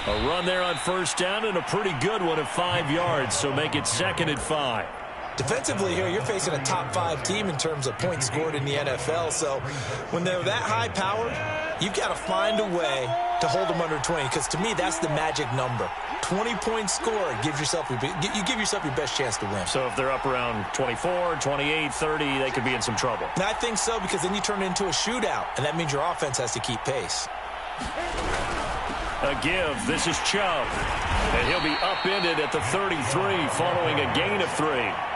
A run there on first down and a pretty good one of 5 yards, so make it 2nd and 5. Defensively here, you're facing a top 5 team in terms of points scored in the NFL. So when they're that high powered, you've got to find a way to hold them under 20, because to me, that's the magic number. 20 points scored, you give yourself your best chance to win. So if they're up around 24, 28, 30, they could be in some trouble. And I think so, because then you turn it into a shootout, and that means your offense has to keep pace. A give. This is Chubb. And he'll be upended at the 33 following a gain of 3.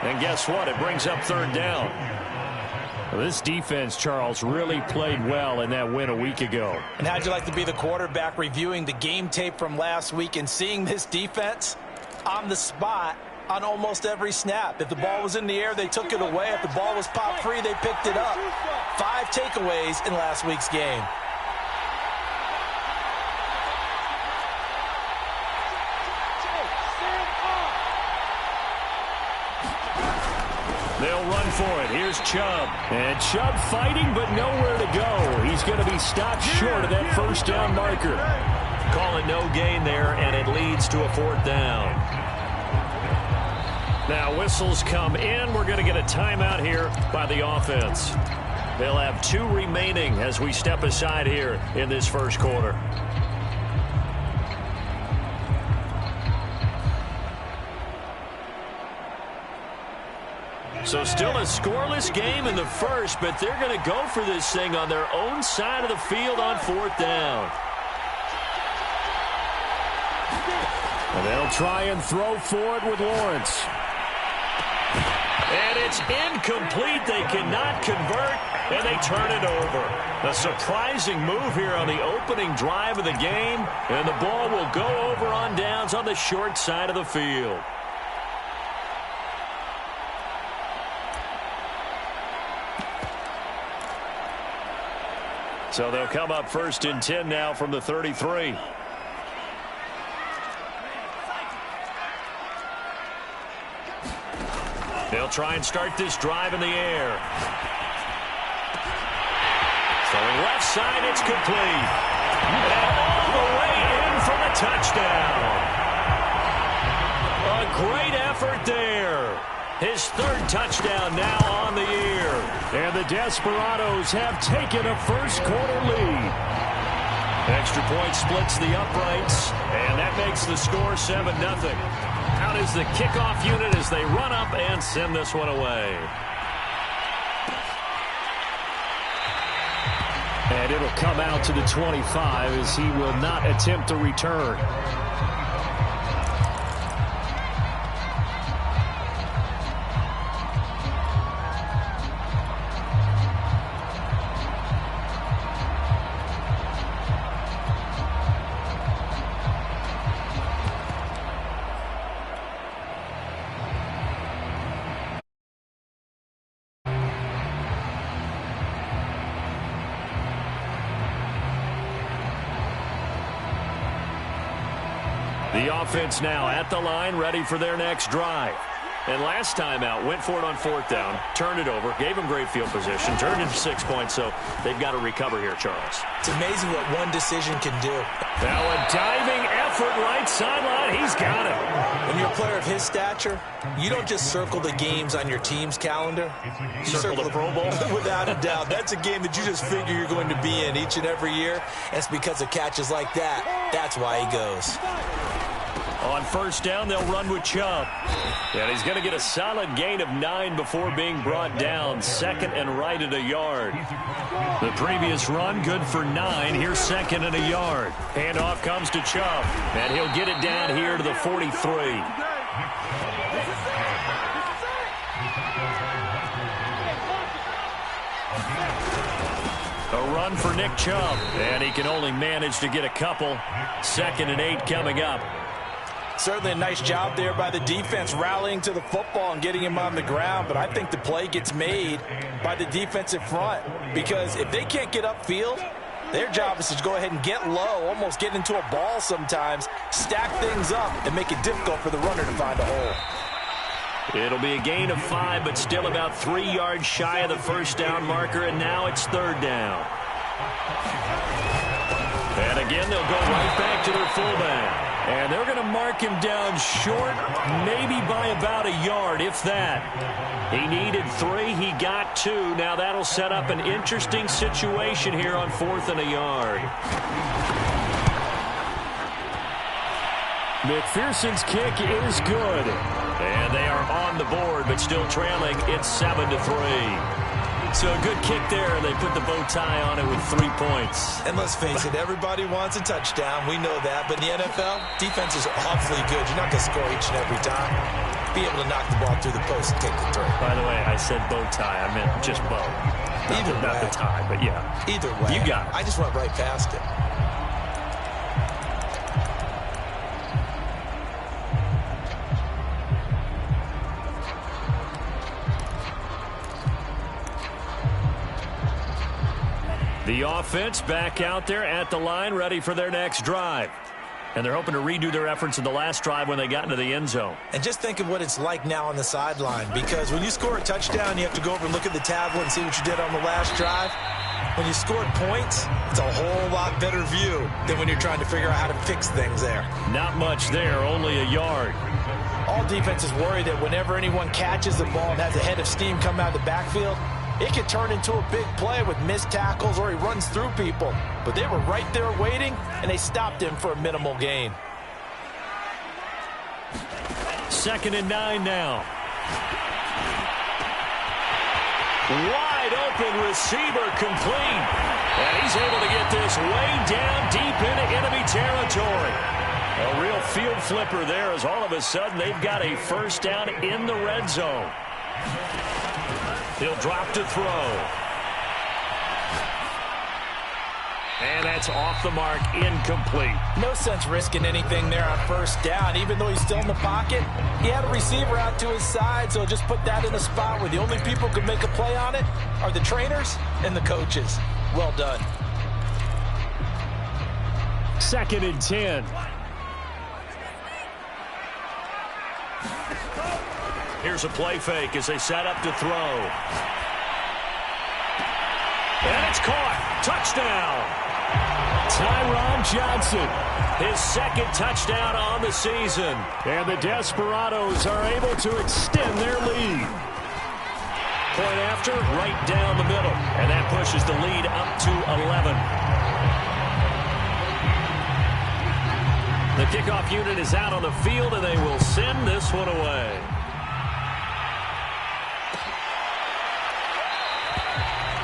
And guess what? It brings up 3rd down. Well, this defense, Charles, really played well in that win a week ago. And how'd you like to be the quarterback reviewing the game tape from last week and seeing this defense on the spot on almost every snap? If the ball was in the air, they took it away. If the ball was popped free, they picked it up. 5 takeaways in last week's game. They'll run for it. Here's Chubb. And Chubb fighting, but nowhere to go. He's going to be stopped short of that first down marker. Calling no gain there, and it leads to a 4th down. Now whistles come in. We're going to get a timeout here by the offense. They'll have 2 remaining as we step aside here in this first quarter. So still a scoreless game in the first, but they're going to go for this thing on their own side of the field on 4th down. And they'll try and throw for it with Lawrence. And it's incomplete. They cannot convert, and they turn it over. A surprising move here on the opening drive of the game, and the ball will go over on downs on the short side of the field. So they'll come up 1st and 10 now from the 33. They'll try and start this drive in the air. Throwing left side, it's complete. And all the way in for the touchdown. A great effort there. His 3rd touchdown now on the year. And the Desperados have taken a first-quarter lead. Extra point splits the uprights, and that makes the score 7-0. Out is the kickoff unit as they run up and send this one away. And it'll come out to the 25 as he will not attempt to return. The offense now at the line, ready for their next drive. And last time out, went for it on 4th down, turned it over, gave them great field position, turned into 6 points, so they've got to recover here, Charles. It's amazing what one decision can do. Now a diving effort right sideline. He's got it. When you're a player of his stature, you don't just circle the games on your team's calendar. You circle the Pro Bowl? Without a doubt. That's a game that you just figure you're going to be in each and every year. And it's because of catches like that. That's why he goes. On 1st down, they'll run with Chubb. And he's going to get a solid gain of 9 before being brought down. 2nd and right at a yard. The previous run, good for 9. Here's 2nd and a yard. Handoff comes to Chubb. And he'll get it down here to the 43. A run for Nick Chubb. And he can only manage to get a couple. 2nd and 8 coming up. Certainly a nice job there by the defense rallying to the football and getting him on the ground, but I think the play gets made by the defensive front, because if they can't get upfield, Their job is to go ahead and get low, almost get into a ball sometimes, stack things up, and make it difficult for the runner to find a hole. It'll be a gain of 5, but still about 3 yards shy of the first down marker, and now it's third down. And again, they'll go right back to their fullback. And they're going to mark him down short, maybe by about a yard, if that. He needed 3. He got 2. Now that'll set up an interesting situation here on 4th and a yard. McPherson's kick is good. And they are on the board, but still trailing. It's 7-3. So a good kick there, and they put the bow tie on it with 3 points. And let's face it, everybody wants a touchdown. We know that. But in the NFL, defenses are awfully good. You're not going to score each and every time. Be able to knock the ball through the post and take the 3. By the way, I said bow tie. I meant just bow. Not the tie, but yeah. Either way. You got it. I just went right past it. The offense back out there at the line, ready for their next drive. And they're hoping to redo their efforts in the last drive when they got into the end zone. And just think of what it's like now on the sideline, because when you score a touchdown, you have to go over and look at the tablet and see what you did on the last drive. When you scored points, it's a whole lot better view than when you're trying to figure out how to fix things there. Not much there, only a yard. All defenses worry that whenever anyone catches the ball and has a head of steam come out of the backfield, it could turn into a big play with missed tackles or he runs through people. But they were right there waiting, and they stopped him for a minimal gain. 2nd and 9 now. Wide open receiver complete. And he's able to get this way down deep into enemy territory. A real field flipper there as all of a sudden they've got a first down in the red zone. He'll drop to throw. And that's off the mark, incomplete. No sense risking anything there on first down. Even though he's still in the pocket, he had a receiver out to his side, so just put that in a spot where the only people who can make a play on it are the trainers and the coaches. Well done. 2nd and 10. Here's a play fake as they set up to throw. And it's caught. Touchdown. Tyron Johnson, his 2nd touchdown on the season. And the Desperados are able to extend their lead. Point after, right down the middle. And that pushes the lead up to 11. The kickoff unit is out on the field, and they will send this one away.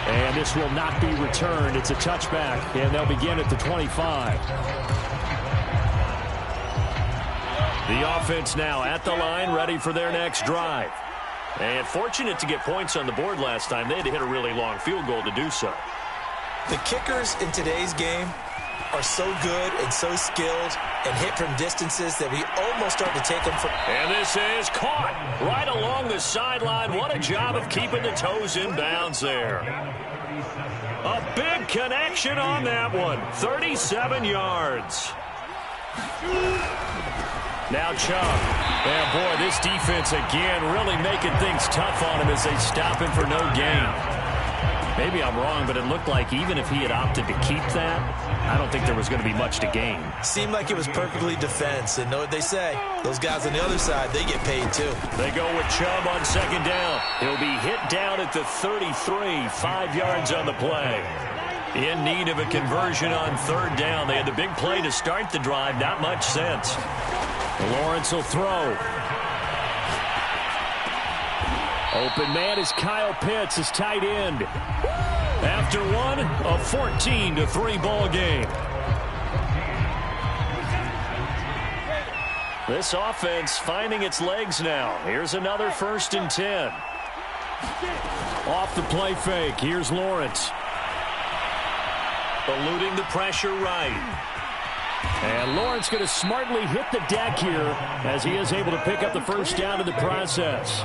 And this will not be returned. It's a touchback, and they'll begin at the 25. The offense now at the line, ready for their next drive. And fortunate to get points on the board last time. They had to hit a really long field goal to do so. The kickers in today's game are so good and so skilled and hit from distances that we almost start to take them for. And this is caught right along the sideline. What a job of keeping the toes in bounds there. A big connection on that one. 37 yards. Now Chubb. And boy, this defense again really making things tough on him as they stop him for no gain. Maybe I'm wrong, but it looked like even if he had opted to keep that, I don't think there was going to be much to gain. Seemed like it was perfectly defense, and know what they say. Those guys on the other side, they get paid too. They go with Chubb on 2nd down. He'll be hit down at the 33, 5 yards on the play. In need of a conversion on 3rd down. They had the big play to start the drive, not much sense. Lawrence will throw. Open man is Kyle Pitts, his tight end. After one, a 14-3 ball game. This offense finding its legs now. Here's another 1st and 10. Off the play fake. Here's Lawrence. Eluding the pressure right. And Lawrence going to smartly hit the deck here as he is able to pick up the first down in the process.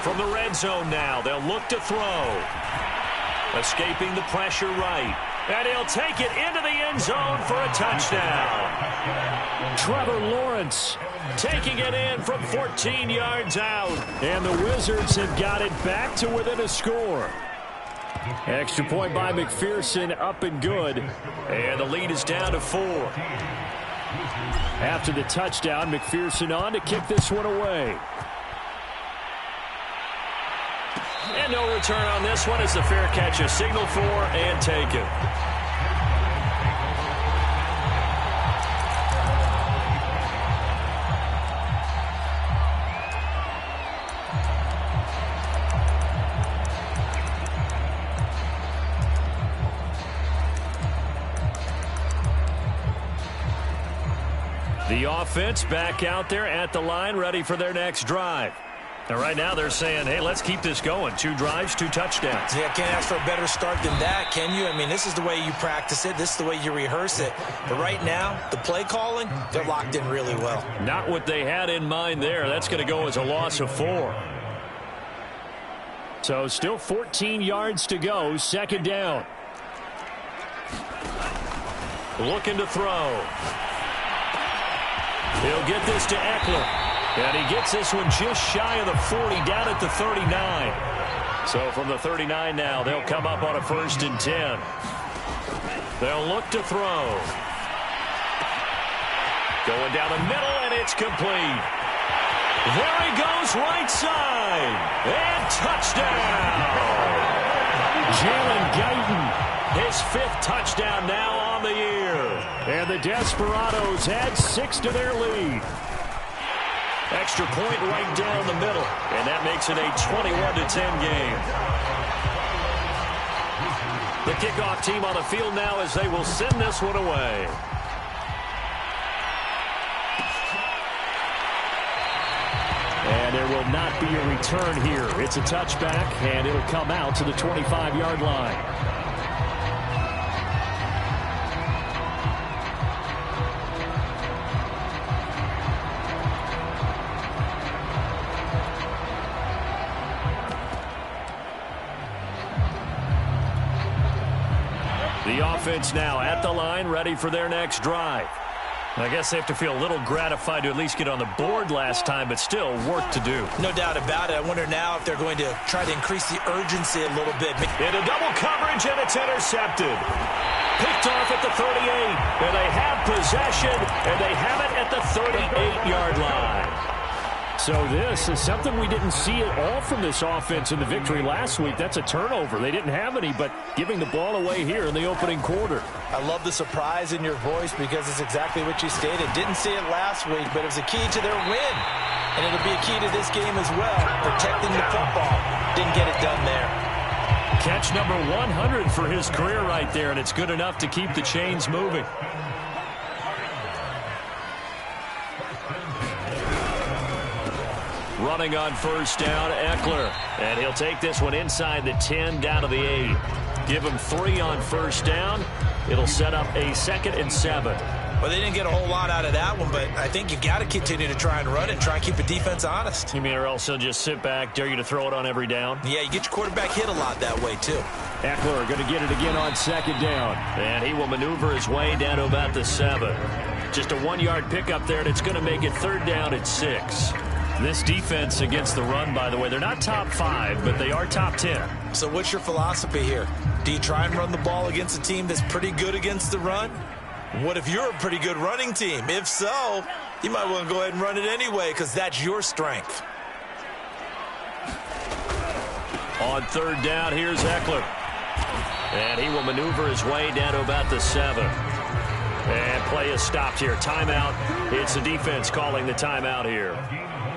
From the red zone now, they'll look to throw. Escaping the pressure right. And he'll take it into the end zone for a touchdown. Trevor Lawrence taking it in from 14 yards out. And the Wizards have got it back to within a score. Extra point by McPherson, up and good. And the lead is down to 4. After the touchdown, McPherson on to kick this one away. And no return on this one as the fair catch is signaled for and taken. The offense back out there at the line, ready for their next drive. And right now they're saying, hey, let's keep this going. 2 drives, 2 touchdowns. Yeah, can't ask for a better start than that, can you? I mean, this is the way you practice it. This is the way you rehearse it. But right now, the play calling, they're locked in really well. Not what they had in mind there. That's going to go as a loss of 4. So still 14 yards to go. Second down. Looking to throw. He'll get this to Eckler. And he gets this one just shy of the 40, down at the 39. So from the 39 now, they'll come up on a 1st and 10. They'll look to throw. Going down the middle, and it's complete. There he goes, right side. And touchdown. Jalen Guyton, his 5th touchdown now on the year. And the Desperados add 6 to their lead. Extra point right down the middle. And that makes it a 21-10 game. The kickoff team on the field now as they will send this one away. And there will not be a return here. It's a touchback, and it'll come out to the 25-yard line. The offense now at the line, ready for their next drive. I guess they have to feel a little gratified to at least get on the board last time, but still work to do. No doubt about it. I wonder now if they're going to try to increase the urgency a little bit. Into double coverage, and it's intercepted. Picked off at the 38, and they have possession, and they have it at the 38-yard line. So this is something we didn't see at all from this offense in the victory last week. That's a turnover. They didn't have any, but giving the ball away here in the opening quarter. I love the surprise in your voice because it's exactly what you stated. Didn't see it last week, but it was a key to their win. And it'll be a key to this game as well, protecting the football. Didn't get it done there. Catch number 100 for his career right there, and it's good enough to keep the chains moving. Running on 1st down, Eckler. And he'll take this one inside the 10, down to the 8. Give him 3 on 1st down. It'll set up a 2nd and 7. Well, they didn't get a whole lot out of that one, but I think you've got to continue to try and run it, try and keep the defense honest. You mean or else they'll just sit back, dare you to throw it on every down? Yeah, you get your quarterback hit a lot that way, too. Eckler going to get it again on 2nd down. And he will maneuver his way down to about the 7. Just a 1-yard pickup there, and it's going to make it 3rd down at 6. This defense against the run, by the way, they're not top 5, but they are top 10. So what's your philosophy here? Do you try and run the ball against a team that's pretty good against the run? What if you're a pretty good running team? If so, you might want to go ahead and run it anyway because that's your strength. On 3rd down, here's Eckler. And he will maneuver his way down to about the 7. And play is stopped here. Timeout. It's the defense calling the timeout here.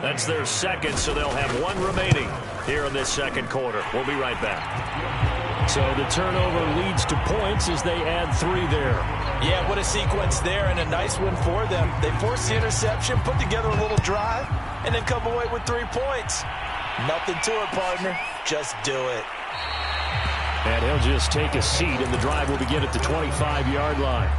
That's their 2nd, so they'll have 1 remaining here in this 2nd quarter. We'll be right back. So the turnover leads to points as they add 3 there. Yeah, what a sequence there, and a nice one for them. They force the interception, put together a little drive, and then come away with 3 points. Nothing to it, partner. Just do it. And he'll just take a seat, and the drive will begin at the 25-yard line.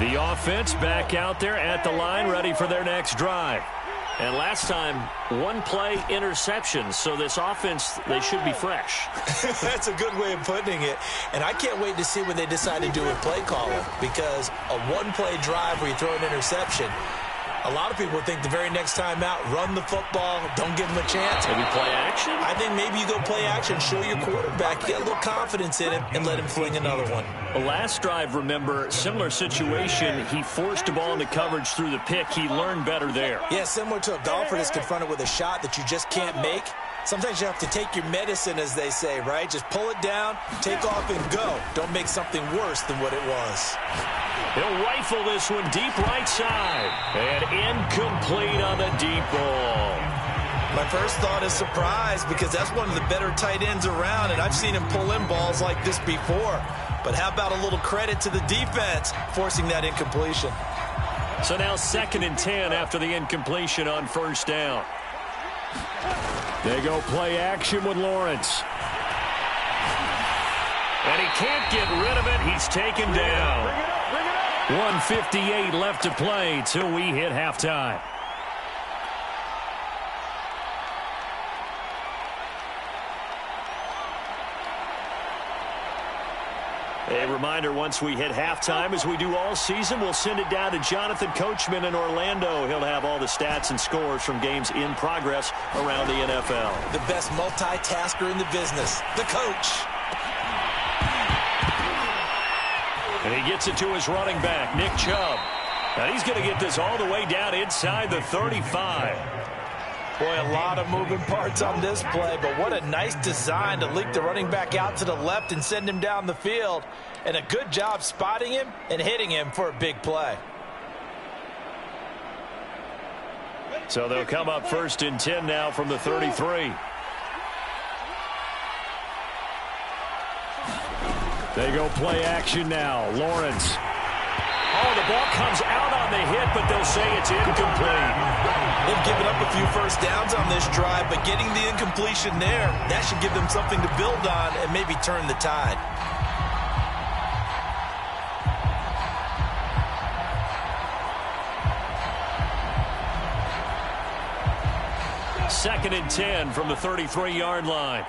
The offense back out there at the line, ready for their next drive. And last time, one play interception. So this offense, they should be fresh. That's a good way of putting it. And I can't wait to see what they decide to do with play calling, because a one-play drive where you throw an interception, a lot of people think the very next time out, run the football, don't give them a chance. Maybe play action? I think maybe you go play action, show your quarterback, get a little confidence in him, and let him fling another one. The last drive, remember, similar situation. He forced the ball into coverage through the pick. He learned better there. Yeah, similar to a golfer that's confronted with a shot that you just can't make. Sometimes you have to take your medicine, as they say, right? Just pull it down, take off, and go. Don't make something worse than what it was. He'll rifle this one deep right side. And incomplete on the deep ball. My first thought is surprise, because that's one of the better tight ends around, and I've seen him pull in balls like this before. But how about a little credit to the defense forcing that incompletion? So now 2nd and 10 after the incompletion on first down. They go play action with Lawrence. And he can't get rid of it. He's taken down. 1:58 left to play till we hit halftime. A reminder, once we hit halftime, as we do all season, we'll send it down to Jonathan Coachman in Orlando. He'll have all the stats and scores from games in progress around the NFL. The best multitasker in the business, the coach. And he gets it to his running back, Nick Chubb. And he's going to get this all the way down inside the 35. Boy, a lot of moving parts on this play, but what a nice design to leak the running back out to the left and send him down the field. And a good job spotting him and hitting him for a big play. So they'll come up 1st and 10 now from the 33. They go play action now. Lawrence. Oh, the ball comes out on the hit, but they'll say it's incomplete. They've given up a few first downs on this drive, but getting the incompletion there, that should give them something to build on and maybe turn the tide. Second and 10 from the 33-yard line.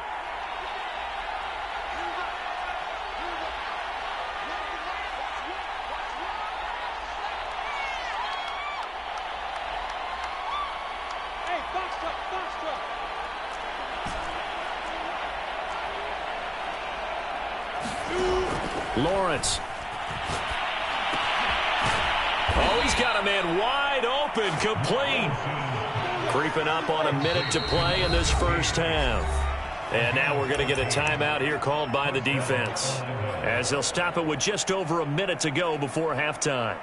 Lawrence. Oh, he's got a man wide open, complete. Creeping up on a minute to play in this first half. And now we're going to get a timeout here called by the defense, as they'll stop it with just over a minute to go before halftime.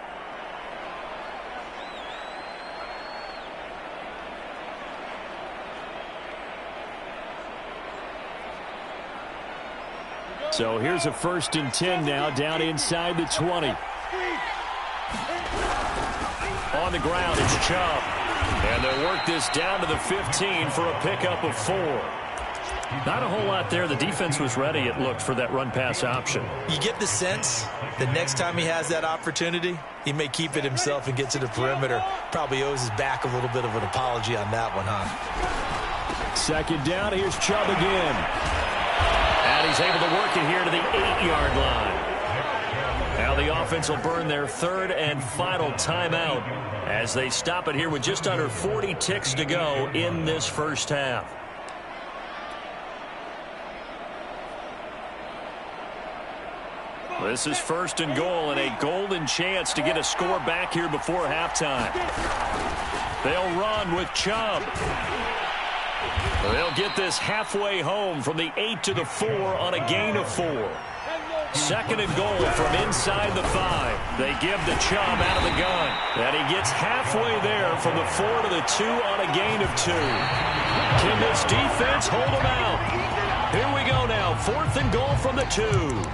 So here's a 1st and 10 now, down inside the 20. On the ground, it's Chubb. And they'll work this down to the 15 for a pickup of 4. Not a whole lot there. The defense was ready, it looked, for that run-pass option. You get the sense that next time he has that opportunity, he may keep it himself and get to the perimeter. Probably owes his back a little bit of an apology on that one, huh? 2nd down, here's Chubb again. And he's able to work it here to the 8-yard line. Now the offense will burn their 3rd and final timeout as they stop it here with just under 40 ticks to go in this first half. This is 1st and goal and a golden chance to get a score back here before halftime. They'll run with Chubb. They'll get this halfway home from the 8 to the 4 on a gain of 4. 2nd and goal from inside the 5. They give to Chubb out of the gun. And he gets halfway there from the 4 to the 2 on a gain of 2. Can this defense hold him out? Here we go now. 4th and goal from the 2.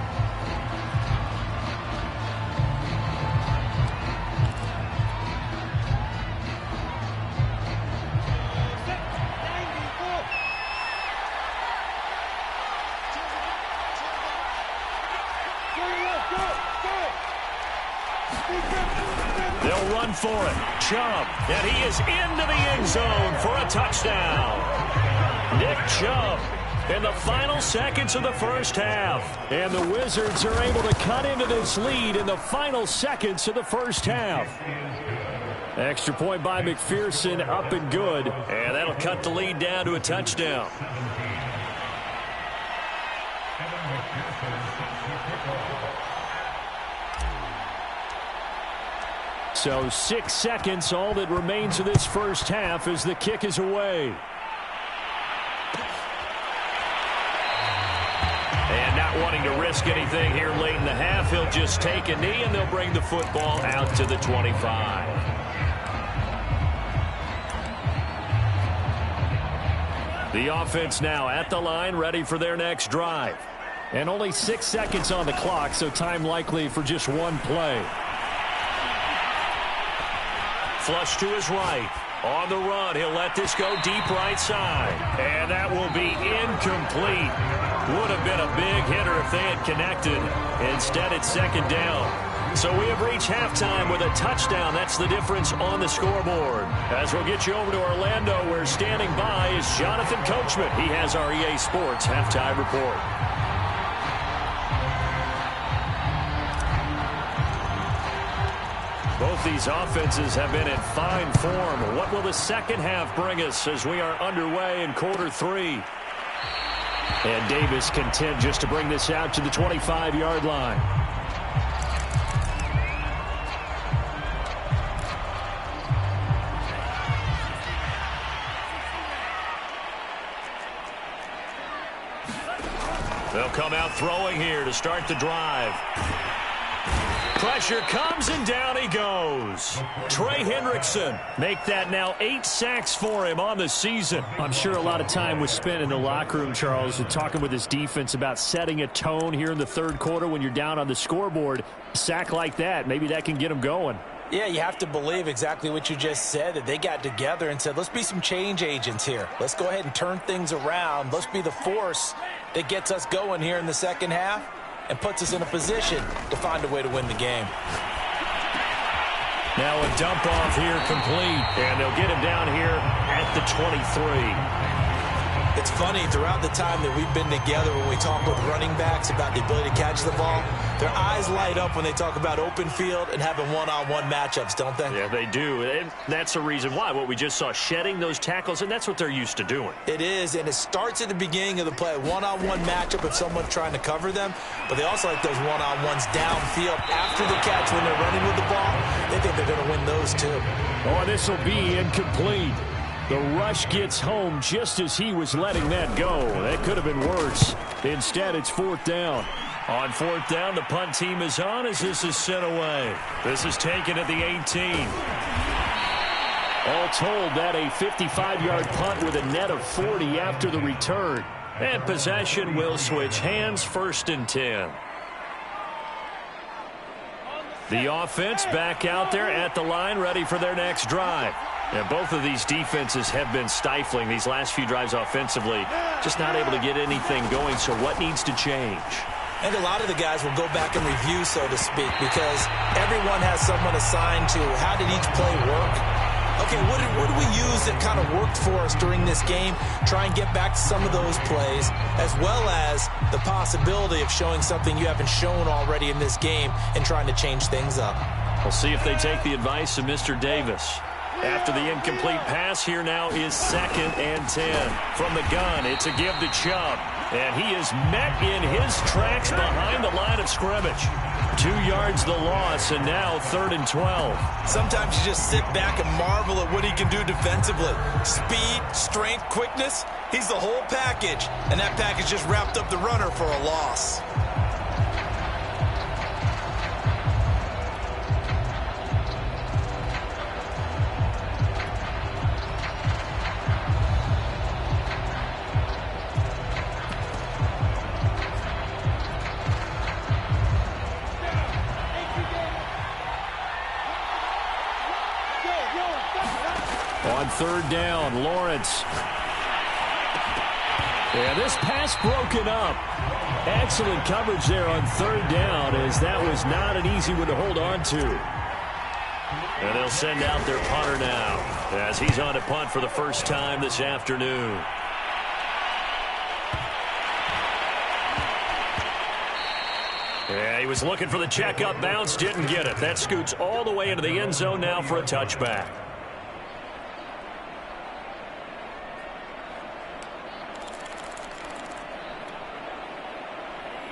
They'll run for it. Chubb, and he is into the end zone for a touchdown. Nick Chubb in the final seconds of the first half. And the Wizards are able to cut into this lead in the final seconds of the first half. Extra point by McPherson, up and good. And that'll cut the lead down to a touchdown. So 6 seconds, all that remains of this first half as the kick is away. And not wanting to risk anything here late in the half, he'll just take a knee and they'll bring the football out to the 25. The offense now at the line, ready for their next drive. And only 6 seconds on the clock, so time likely for just one play. Flush to his right. On the run, he'll let this go deep right side. And that will be incomplete. Would have been a big hitter if they had connected. Instead, it's second down. So we have reached halftime with a touchdown. That's the difference on the scoreboard. As we'll get you over to Orlando, where standing by is Jonathan Coachman. He has our EA Sports halftime report. Both these offenses have been in fine form. What will the second half bring us as we are underway in quarter three? And Davis content just to bring this out to the 25-yard line. They'll come out throwing here to start the drive. Pressure comes, and down he goes. Trey Hendrickson make that now 8 sacks for him on the season. I'm sure a lot of time was spent in the locker room, Charles, talking with his defense about setting a tone here in the third quarter when you're down on the scoreboard. A sack like that, maybe that can get them going. Yeah, you have to believe exactly what you just said, that they got together and said, let's be some change agents here. Let's go ahead and turn things around. Let's be the force that gets us going here in the second half and puts us in a position to find a way to win the game. Now a dump off here complete, and they'll get him down here at the 23. It's funny, throughout the time that we've been together, when we talk with running backs about the ability to catch the ball, their eyes light up when they talk about open field and having one-on-one matchups, don't they? Yeah, they do. And that's the reason why. What we just saw, shedding those tackles, and that's what they're used to doing. It is, and it starts at the beginning of the play. One-on-one matchup if someone's trying to cover them, but they also like those one-on-ones downfield after the catch when they're running with the ball. They think they're going to win those too. Oh, this will be incomplete. The rush gets home just as he was letting that go. That could have been worse. Instead, it's fourth down. On fourth down, the punt team is on as this is sent away. This is taken at the 18. All told, that a 55-yard punt with a net of 40 after the return. And possession will switch hands, 1st and 10. The offense back out there at the line, ready for their next drive. And both of these defenses have been stifling these last few drives offensively. Just not able to get anything going, so what needs to change? I think a lot of the guys will go back and review, so to speak, because everyone has someone assigned to how did each play work. Okay, what did we use that kind of worked for us during this game? Try and get back to some of those plays, as well as the possibility of showing something you haven't shown already in this game and trying to change things up. We'll see if they take the advice of Mr. Davis. After the incomplete pass, here now is 2nd and 10. From the gun, it's a give to Chubb. And he is met in his tracks behind the line of scrimmage. 2 yards the loss, and now 3rd and 12. Sometimes you just sit back and marvel at what he can do defensively. Speed, strength, quickness, he's the whole package. And that package just wrapped up the runner for a loss. On 3rd down, Lawrence. Yeah, this pass broken up. Excellent coverage there on 3rd down, as that was not an easy one to hold on to. And they'll send out their punter now as he's on to punt for the first time this afternoon. Yeah, he was looking for the checkup bounce, didn't get it. That scoots all the way into the end zone now for a touchback.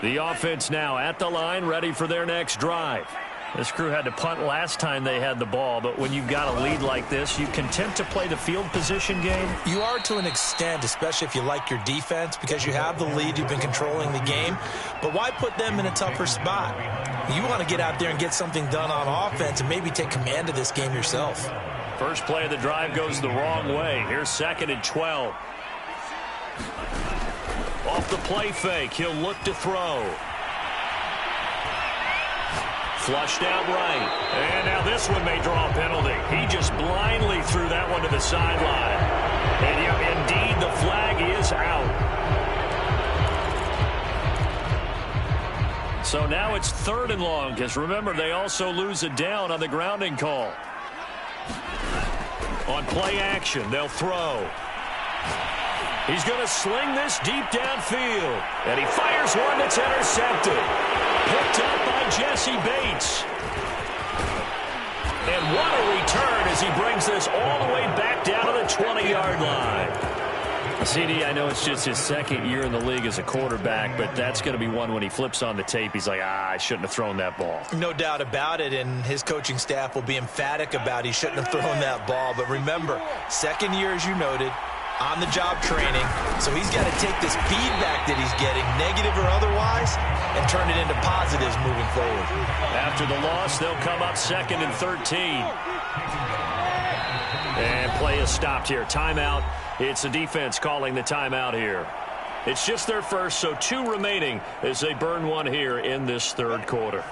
The offense now at the line, ready for their next drive. This crew had to punt last time they had the ball, but when you've got a lead like this, you content to play the field position game? You are to an extent, especially if you like your defense, because you have the lead, you've been controlling the game. But why put them in a tougher spot? You want to get out there and get something done on offense and maybe take command of this game yourself. First play of the drive goes the wrong way. Here's 2nd and 12. Off the play fake, he'll look to throw. Flushed out right. And now this one may draw a penalty. He just blindly threw that one to the sideline. And yeah, indeed, the flag is out. So now it's 3rd and long, because remember, they also lose a down on the grounding call. On play action, they'll throw. He's going to sling this deep downfield. And he fires one that's intercepted. Picked up by Jesse Bates. And what a return as he brings this all the way back down to the 20-yard line. CD, I know it's just his 2nd year in the league as a quarterback, but that's going to be one when he flips on the tape, he's like, I shouldn't have thrown that ball. No doubt about it, and his coaching staff will be emphatic about he shouldn't have thrown that ball. But remember, 2nd year, as you noted, on-the-job training, so he's got to take this feedback that he's getting, negative or otherwise, and turn it into positives moving forward. After the loss, they'll come up 2nd and 13. And play is stopped here. Timeout. It's the defense calling the timeout here. It's just their first, so 2 remaining as they burn one here in this 3rd quarter.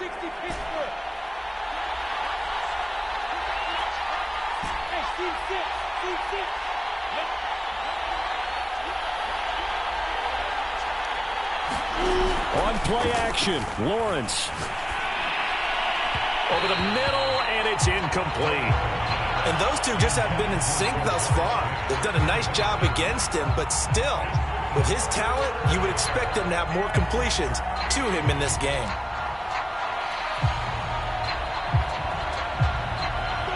On play action, Lawrence. Over the middle, and it's incomplete. And those two just haven't been in sync thus far. They've done a nice job against him, but still, with his talent, you would expect them to have more completions to him in this game.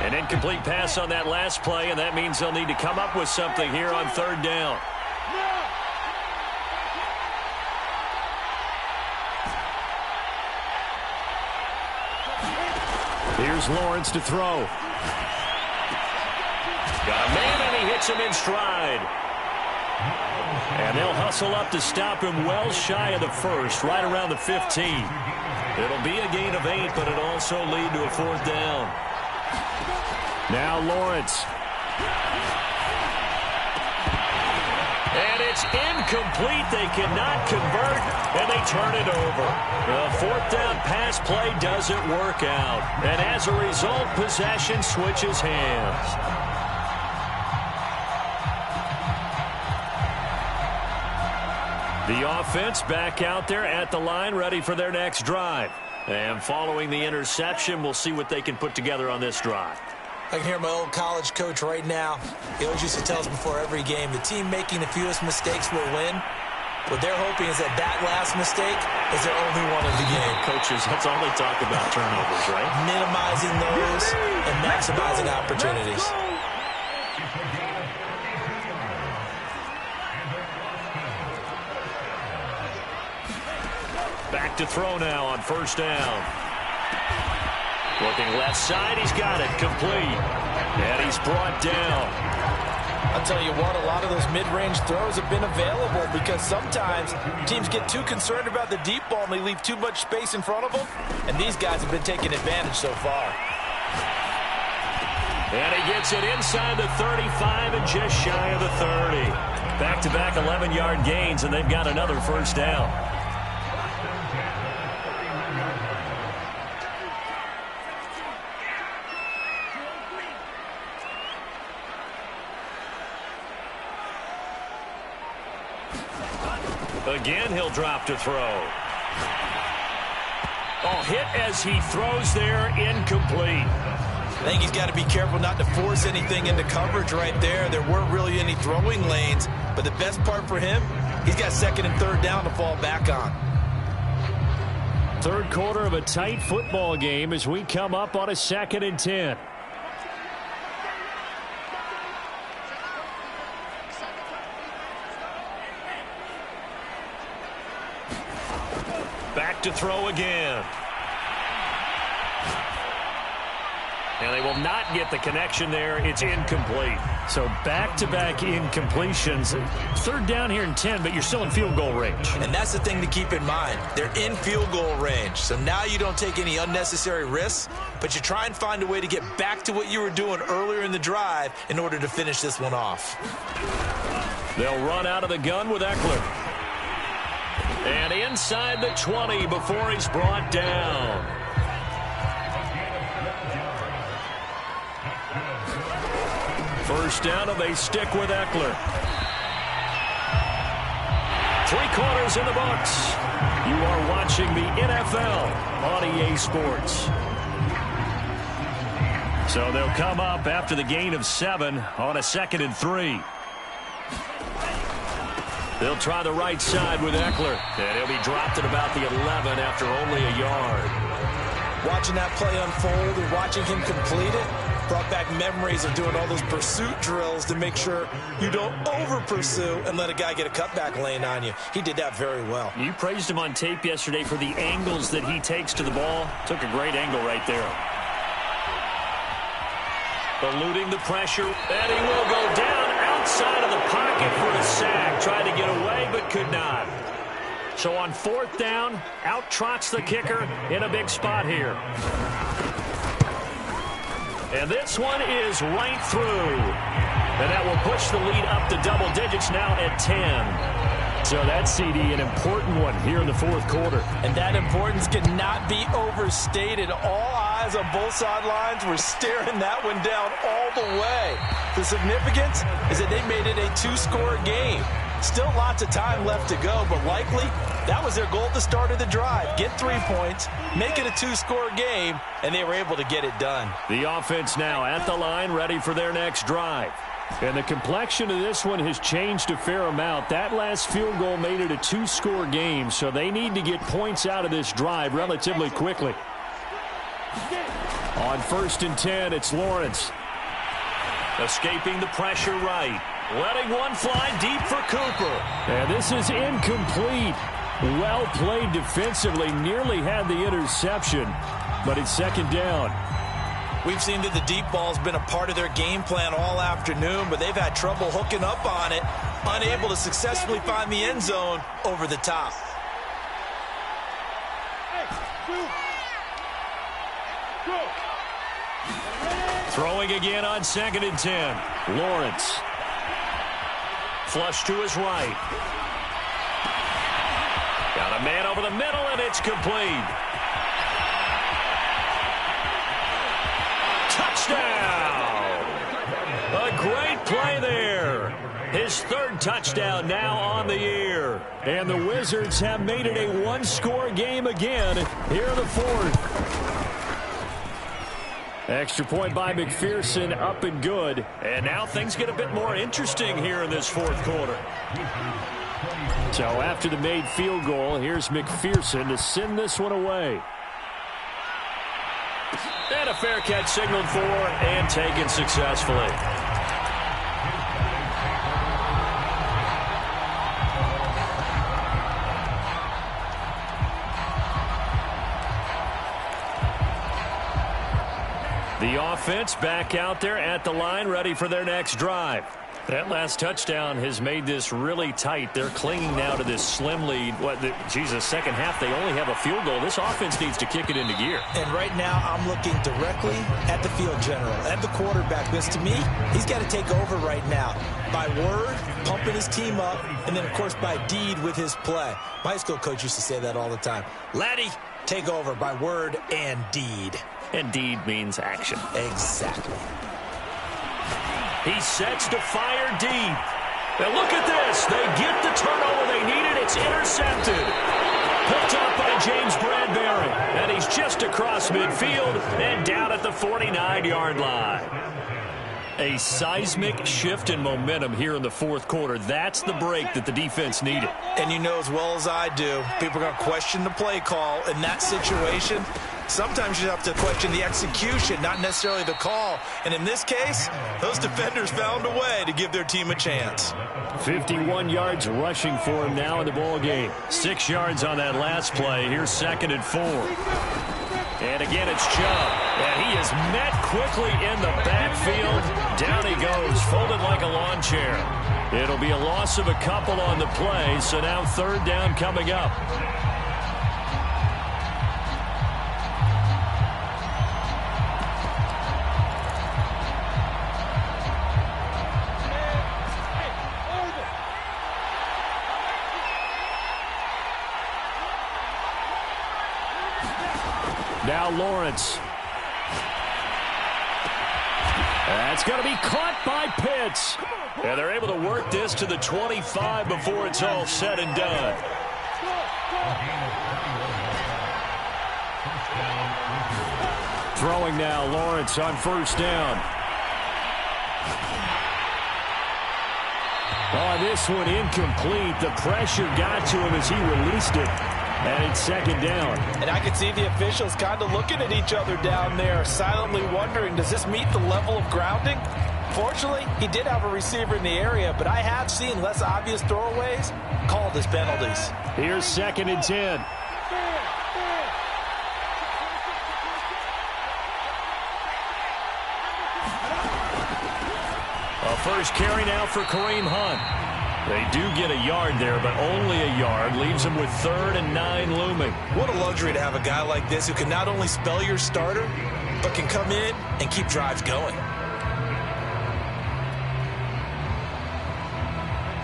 An incomplete pass on that last play, and that means they'll need to come up with something here on 3rd down. Here's Lawrence to throw. Got a man, and he hits him in stride. And they'll hustle up to stop him well shy of the 1st, right around the 15. It'll be a gain of 8, but it'll also lead to a 4th down. Now Lawrence. And it's incomplete. They cannot convert, and they turn it over. The 4th down pass play doesn't work out. And as a result, possession switches hands. The offense back out there at the line, ready for their next drive. And following the interception, we'll see what they can put together on this drive. I can hear my old college coach right now. He always used to tell us before every game, the team making the fewest mistakes will win. What they're hoping is that that last mistake is their only one of the game. Coaches, that's all they talk about, turnovers, right? Minimizing those and maximizing opportunities. Back to throw now on 1st down. Looking left side, he's got it, complete. And he's brought down. I'll tell you what, a lot of those mid-range throws have been available because sometimes teams get too concerned about the deep ball and they leave too much space in front of them. And these guys have been taking advantage so far. And he gets it inside the 35 and just shy of the 30. Back-to-back 11-yard gains, and they've got another 1st down. Again, he'll drop to throw. Oh, hit as he throws there, incomplete. I think he's got to be careful not to force anything into coverage right there. There weren't really any throwing lanes, but the best part for him, he's got second and third down to fall back on. Third quarter of a tight football game as we come up on a 2nd and 10. Back to throw again. And they will not get the connection there. It's incomplete. So back-to-back incompletions. Third down here in 10, but you're still in field goal range. And that's the thing to keep in mind. They're in field goal range. So now you don't take any unnecessary risks, but you try and find a way to get back to what you were doing earlier in the drive in order to finish this one off. They'll run out of the gun with Eckler. And inside the 20 before he's brought down. First down, and they stick with Eckler. 3 quarters in the books. You are watching the NFL on EA Sports. So they'll come up after the gain of 7 on a 2nd and 3. They'll try the right side with Eckler. And he'll be dropped at about the 11 after only a yard. Watching that play unfold and watching him complete it brought back memories of doing all those pursuit drills to make sure you don't over-pursue and let a guy get a cutback lane on you. He did that very well. You praised him on tape yesterday for the angles that he takes to the ball. Took a great angle right there. Eluding the pressure, and he will go down outside of the pocket for a sack. Tried to get away, but could not. So on 4th down, out trots the kicker in a big spot here. And this one is right through. And that will push the lead up to double digits now at 10. So that CD, an important one here in the 4th quarter. And that importance cannot be overstated. All eyes on both sidelines were staring that one down all the way. The significance is that they made it a 2-score game. Still lots of time left to go, but likely that was their goal at the start of the drive. Get 3 points, make it a 2-score game, and they were able to get it done. The offense now at the line, ready for their next drive. And the complexion of this one has changed a fair amount. That last field goal made it a 2-score game, so they need to get points out of this drive relatively quickly. On 1st and 10, it's Lawrence. Escaping the pressure right. Letting one fly deep for Cooper. And this is incomplete. Well played defensively. Nearly had the interception, but it's 2nd down. We've seen that the deep ball's been a part of their game plan all afternoon, but they've had trouble hooking up on it, unable to successfully find the end zone over the top. Throwing again on 2nd and 10. Lawrence. Flush to his right. Got a man over the middle, and it's complete. Touchdown! A great play there. His 3rd touchdown now on the year. And the Wizards have made it a 1-score game again here in the 4th. Extra point by McPherson, up and good. And now things get a bit more interesting here in this 4th quarter. So after the made field goal, here's McPherson to send this one away. And a fair catch signaled for and taken successfully. The offense back out there at the line, ready for their next drive. That last touchdown has made this really tight. They're clinging now to this slim lead. Second half, they only have a field goal. This offense needs to kick it into gear. And right now, I'm looking directly at the field general, at the quarterback. Because to me, he's got to take over right now. By word, pumping his team up, and then, of course, by deed with his play. My high school coach used to say that all the time. Laddie, take over by word and deed. And deed means action. Exactly. He sets to fire deep. And look at this. They get the turnover they needed. It's intercepted. Picked up by James Bradbury. And he's just across midfield and down at the 49-yard line. A seismic shift in momentum here in the fourth quarter. That's the break that the defense needed. And you know as well as I do, people are going to question the play call in that situation. Sometimes you have to question the execution, not necessarily the call. And in this case, those defenders found a way to give their team a chance. 51 yards rushing for him now in the ball game. 6 yards on that last play. Here's 2nd and 4. And again, it's Chubb. And he is met quickly in the backfield. Down he goes, folded like a lawn chair. It'll be a loss of a couple on the play, so now 3rd down coming up. Now Lawrence. That's going to be caught by Pitts. And they're able to work this to the 25 before it's all said and done. Throwing now, Lawrence on 1st down. Oh, this one incomplete. The pressure got to him as he released it. And it's 2nd down. And I can see the officials kind of looking at each other down there, silently wondering, does this meet the level of grounding? Fortunately, he did have a receiver in the area, but I have seen less obvious throwaways called as penalties. Here's 2nd and 10. A first carry now for Kareem Hunt. They do get a yard there, but only a yard. Leaves them with 3rd and 9 looming. What a luxury to have a guy like this who can not only spell your starter, but can come in and keep drives going.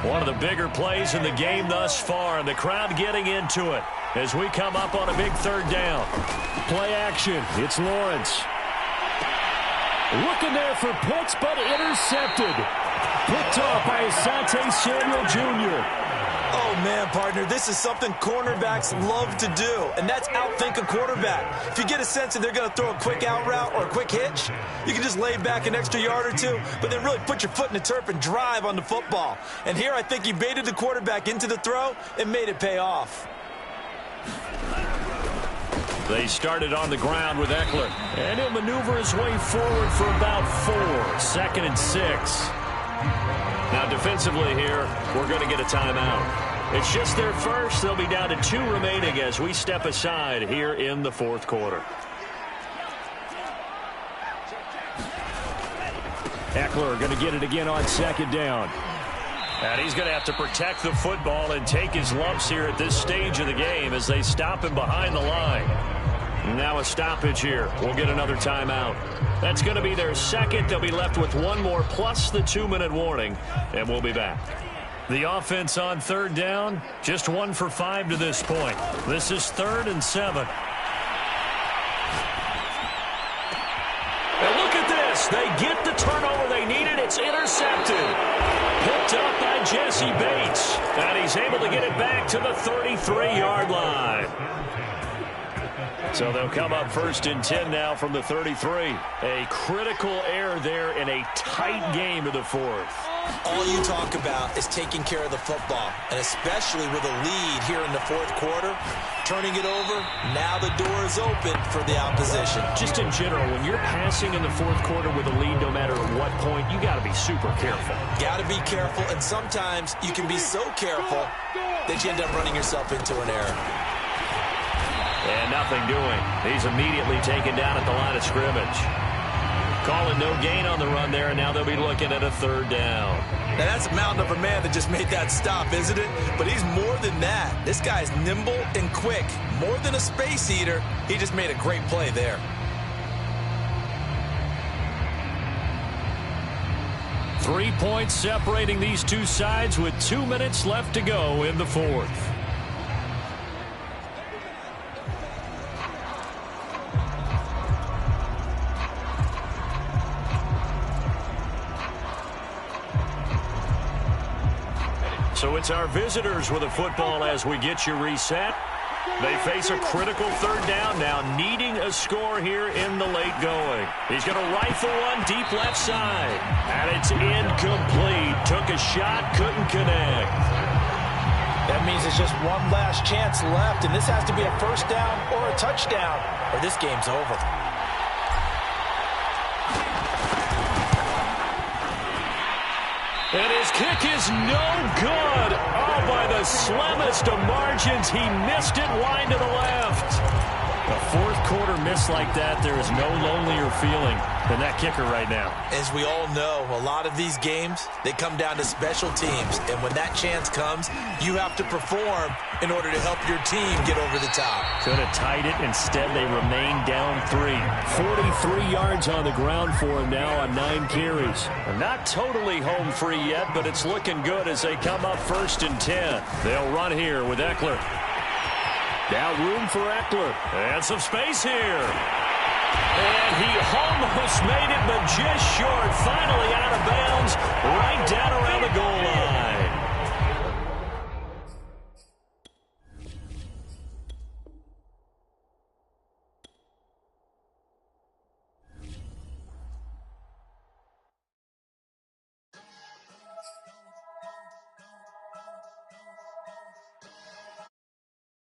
One of the bigger plays in the game thus far, and the crowd getting into it as we come up on a big 3rd down. Play action. It's Lawrence. Looking there for Pitts, but intercepted. Picked off by Asante Samuel Jr. Oh, man, partner, this is something cornerbacks love to do, and that's outthink a quarterback. If you get a sense that they're going to throw a quick out route or a quick hitch, you can just lay back an extra yard or two, but then really put your foot in the turf and drive on the football. And here I think he baited the quarterback into the throw and made it pay off. They started on the ground with Eckler, and he'll maneuver his way forward for about 4. 2nd and 6. Now, defensively here, we're going to get a timeout. It's just their first. They'll be down to 2 remaining as we step aside here in the 4th quarter. Eckler going to get it again on 2nd down. And he's going to have to protect the football and take his lumps here at this stage of the game as they stop him behind the line. Now a stoppage here. We'll get another timeout. That's going to be their 2nd. They'll be left with 1 more plus the 2-minute warning, and we'll be back. The offense on 3rd down, just 1 for 5 to this point. This is 3rd and 7. And look at this. They get the turnover they needed. It's intercepted. Picked up by Jesse Bates. And he's able to get it back to the 33-yard line. So they'll come up 1st and 10 now from the 33. A critical error there in a tight game of the 4th. All you talk about is taking care of the football, and especially with a lead here in the 4th quarter, turning it over, now the door is open for the opposition. Just in general, when you're passing in the 4th quarter with a lead, no matter at what point, you got to be super careful. Got to be careful, and sometimes you can be so careful that you end up running yourself into an error. And nothing doing. He's immediately taken down at the line of scrimmage. Calling no gain on the run there, and now they'll be looking at a 3rd down. Now that's a mountain of a man that just made that stop, isn't it? But he's more than that. This guy's nimble and quick. More than a space eater, he just made a great play there. Three points separating these two sides with 2 minutes left to go in the 4th. So it's our visitors with a football as we get you reset. They face a critical third down now, needing a score here in the late going. He's going to rifle one deep left side. And it's incomplete. Took a shot, couldn't connect. That means it's just one last chance left, and this has to be a first down or a touchdown, or this game's over. And his kick is no good. Oh, by the slimmest of margins, he missed it wide to the left. A fourth quarter miss like that, there is no lonelier feeling than that kicker right now. As we all know, a lot of these games, they come down to special teams. And when that chance comes, you have to perform in order to help your team get over the top. Could have tied it. Instead, they remain down 3. 43 yards on the ground for him now on 9 carries. Not totally home free yet, but it's looking good as they come up 1st and 10. They'll run here with Eckler. Now room for Eckler. And some space here. And he almost made it, but just short. Finally out of bounds, right down around the goal line.